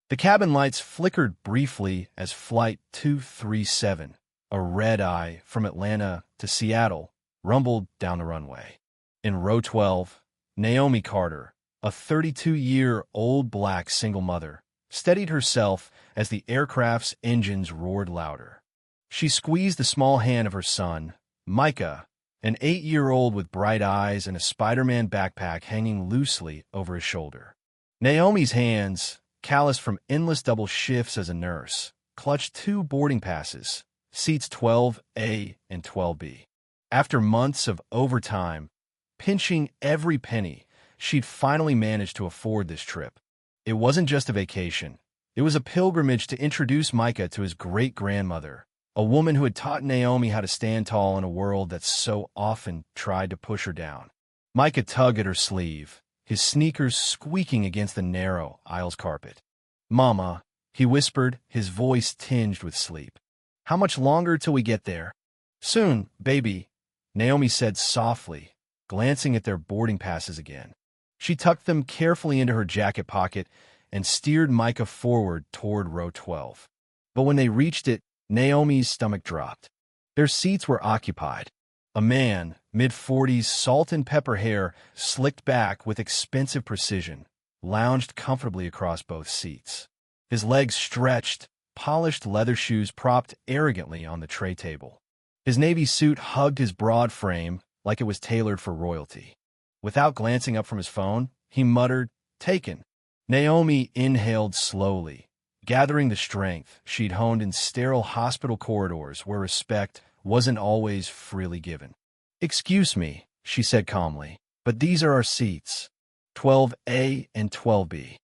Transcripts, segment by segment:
The cabin lights flickered briefly as Flight 237, a red-eye from Atlanta to Seattle, rumbled down the runway. In row 12, Naomi Carter, a 32-year-old black single mother, steadied herself as the aircraft's engines roared louder. She squeezed the small hand of her son, Micah, an 8-year-old with bright eyes and a Spider-Man backpack hanging loosely over his shoulder. Naomi's hands, calloused from endless double shifts as a nurse, clutched 2 boarding passes, seats 12A and 12B. After months of overtime, pinching every penny, she'd finally managed to afford this trip. It wasn't just a vacation. It was a pilgrimage to introduce Micah to his great-grandmother, a woman who had taught Naomi how to stand tall in a world that so often tried to push her down. Micah tugged at her sleeve, his sneakers squeaking against the narrow aisle's carpet. "Mama," he whispered, his voice tinged with sleep. "How much longer till we get there?" "Soon, baby," Naomi said softly, glancing at their boarding passes again. She tucked them carefully into her jacket pocket and steered Micah forward toward row 12. But when they reached it, Naomi's stomach dropped. Their seats were occupied. A man, mid-40s, salt and pepper hair slicked back with expensive precision, lounged comfortably across both seats. His legs stretched, polished leather shoes propped arrogantly on the tray table. His navy suit hugged his broad frame like it was tailored for royalty. Without glancing up from his phone, he muttered, "Taken." Naomi inhaled slowly, gathering the strength she'd honed in sterile hospital corridors where respect wasn't always freely given. "Excuse me," she said calmly, "but these are our seats, 12A and 12B.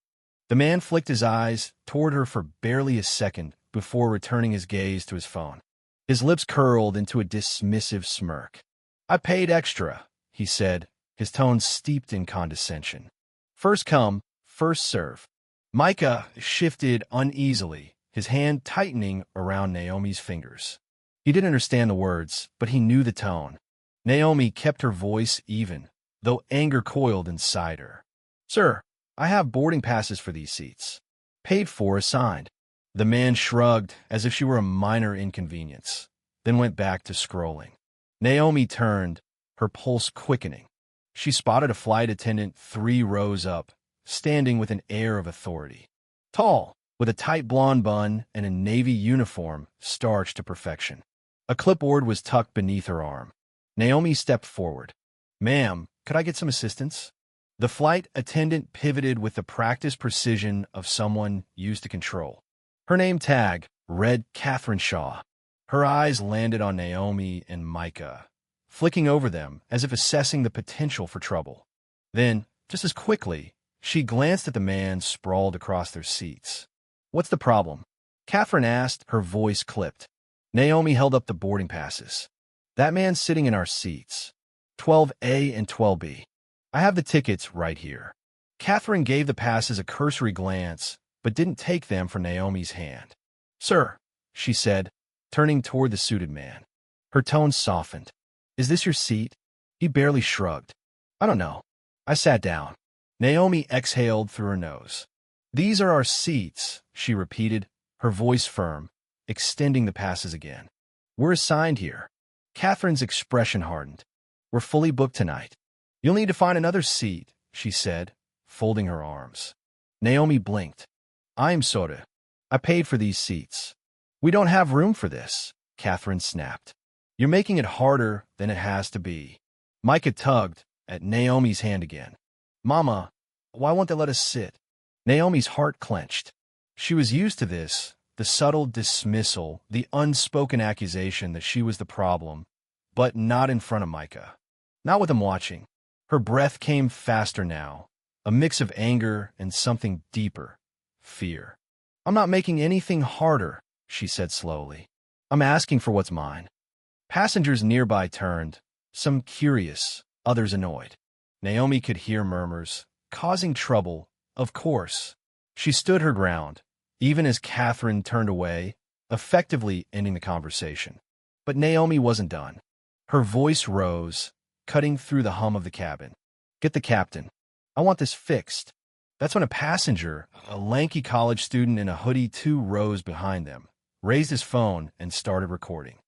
The man flicked his eyes toward her for barely a second before returning his gaze to his phone. His lips curled into a dismissive smirk. "I paid extra," he said, his tone steeped in condescension. "First come, first serve." Micah shifted uneasily, his hand tightening around Naomi's fingers. He didn't understand the words, but he knew the tone. Naomi kept her voice even, though anger coiled inside her. "Sir, I have boarding passes for these seats. Paid for, assigned." The man shrugged as if she were a minor inconvenience, then went back to scrolling. Naomi turned, her pulse quickening. She spotted a flight attendant 3 rows up, standing with an air of authority. Tall, with a tight blonde bun and a navy uniform starched to perfection. A clipboard was tucked beneath her arm. Naomi stepped forward. "Ma'am, could I get some assistance?" The flight attendant pivoted with the practiced precision of someone used to control. Her name tag read Catherine Shaw. Her eyes landed on Naomi and Micah, flicking over them as if assessing the potential for trouble. Then, just as quickly, she glanced at the man sprawled across their seats. "What's the problem?" Catherine asked, her voice clipped. Naomi held up the boarding passes. "That man's sitting in our seats, 12A and 12B. I have the tickets right here." Catherine gave the passes a cursory glance, but didn't take them from Naomi's hand. "Sir," she said, turning toward the suited man. Her tone softened. "Is this your seat?" He barely shrugged. "I don't know." I sat down. Naomi exhaled through her nose. "These are our seats," she repeated, her voice firm, extending the passes again. "We're assigned here." Catherine's expression hardened. "We're fully booked tonight." "You'll need to find another seat," she said, folding her arms. Naomi blinked. "I'm sorry. I paid for these seats." "We don't have room for this," Catherine snapped. "You're making it harder than it has to be." Micah tugged at Naomi's hand again. "Mama, why won't they let us sit?" Naomi's heart clenched. She was used to this, the subtle dismissal, the unspoken accusation that she was the problem, but not in front of Micah. Not with him watching. Her breath came faster now, a mix of anger and something deeper, fear. "I'm not making anything harder," she said slowly. "I'm asking for what's mine." Passengers nearby turned, some curious, others annoyed. Naomi could hear murmurs, causing trouble, of course. She stood her ground, even as Catherine turned away, effectively ending the conversation. But Naomi wasn't done. Her voice rose, cutting through the hum of the cabin. "Get the captain. I want this fixed." That's when a passenger, a lanky college student in a hoodie 2 rows behind them, raised his phone and started recording.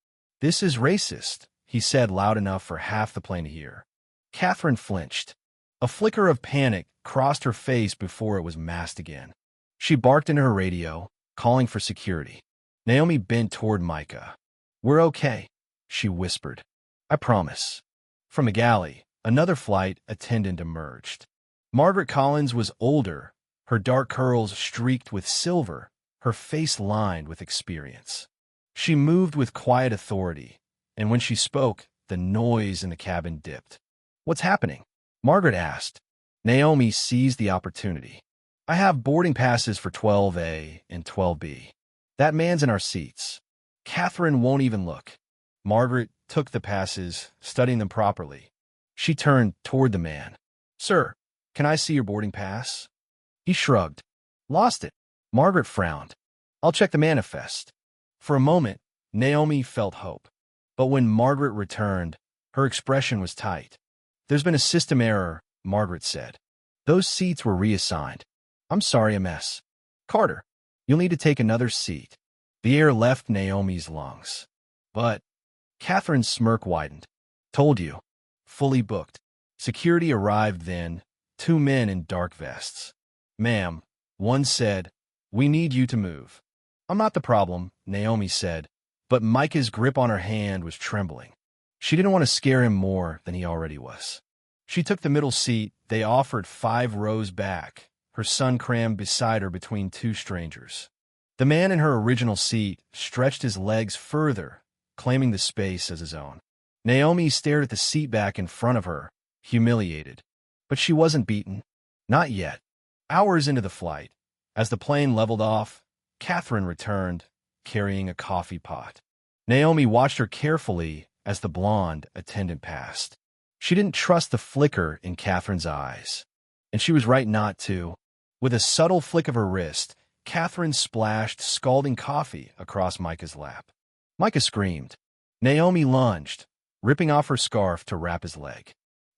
"This is racist," he said loud enough for half the plane to hear. Catherine flinched. A flicker of panic crossed her face before it was masked again. She barked into her radio, calling for security. Naomi bent toward Micah. "We're okay," she whispered. "I promise." From a galley, another flight attendant emerged. Margaret Collins was older, her dark curls streaked with silver, her face lined with experience. She moved with quiet authority, and when she spoke, the noise in the cabin dipped. "What's happening?" Margaret asked. Naomi seized the opportunity. "I have boarding passes for 12A and 12B. That man's in our seats." Catherine won't even look. Margaret took the passes, studying them properly. She turned toward the man. "Sir, can I see your boarding pass?" He shrugged. "Lost it." Margaret frowned. "I'll check the manifest." For a moment, Naomi felt hope. But when Margaret returned, her expression was tight. "There's been a system error," Margaret said. "Those seats were reassigned." "I'm sorry, MS. Carter, you'll need to take another seat." The air left Naomi's lungs. "But," Catherine's smirk widened. "Told you." Fully booked. Security arrived then, 2 men in dark vests. "Ma'am," one said, "we need you to move." "I'm not the problem," Naomi said, but Micah's grip on her hand was trembling. She didn't want to scare him more than he already was. She took the middle seat they offered 5 rows back, her son crammed beside her between 2 strangers. The man in her original seat stretched his legs further, claiming the space as his own. Naomi stared at the seat back in front of her, humiliated. But she wasn't beaten. Not yet. Hours into the flight, as the plane leveled off, Catherine returned, carrying a coffee pot. Naomi watched her carefully as the blonde attendant passed. She didn't trust the flicker in Catherine's eyes. And she was right not to. With a subtle flick of her wrist, Catherine splashed scalding coffee across Micah's lap. Micah screamed. Naomi lunged, ripping off her scarf to wrap his leg.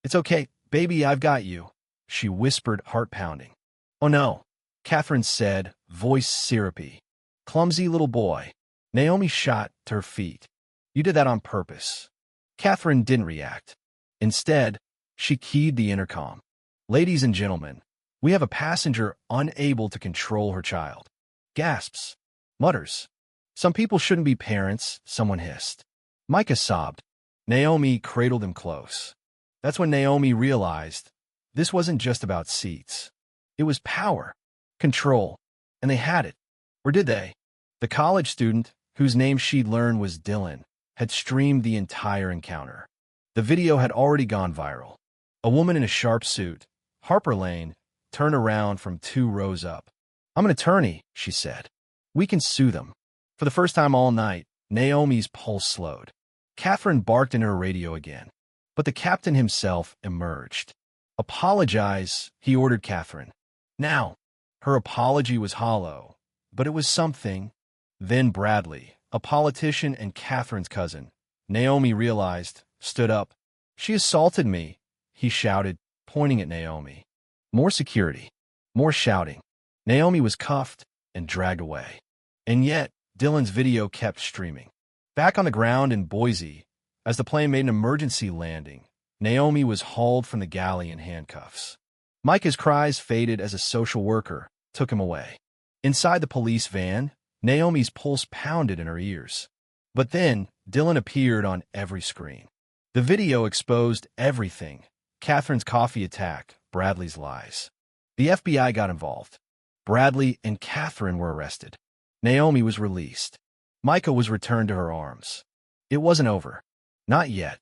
"It's okay, baby, I've got you," she whispered, heart pounding. "Oh no," Catherine said, voice syrupy. "Clumsy little boy." Naomi shot to her feet. "You did that on purpose." Catherine didn't react. Instead, she keyed the intercom. "Ladies and gentlemen, we have a passenger unable to control her child." Gasps. Mutters. "Some people shouldn't be parents," someone hissed. Micah sobbed. Naomi cradled him close. That's when Naomi realized this wasn't just about seats. It was power, control, and they had it. Or did they? The college student, whose name she'd learned was Dylan, had streamed the entire encounter. The video had already gone viral. A woman in a sharp suit, Harper Lane, turned around from 2 rows up. "I'm an attorney," she said. "We can sue them." For the first time all night, Naomi's pulse slowed. Catherine barked into her radio again. But the captain himself emerged. "Apologize," he ordered Catherine. Now, her apology was hollow, but it was something. Then Bradley, a politician and Catherine's cousin, Naomi realized, stood up. "She assaulted me," he shouted, pointing at Naomi. More security. More shouting. Naomi was cuffed and dragged away. And yet, Dylan's video kept streaming. Back on the ground in Boise, as the plane made an emergency landing, Naomi was hauled from the galley in handcuffs. Micah's cries faded as a social worker took him away. Inside the police van, Naomi's pulse pounded in her ears. But then, Dylan appeared on every screen. The video exposed everything. Catherine's coffee attack, Bradley's lies. The FBI got involved. Bradley and Catherine were arrested. Naomi was released. Micah was returned to her arms. It wasn't over. Not yet.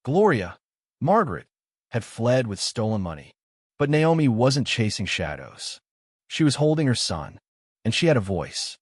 Gloria, Margaret, had fled with stolen money. But Naomi wasn't chasing shadows. She was holding her son, and she had a voice.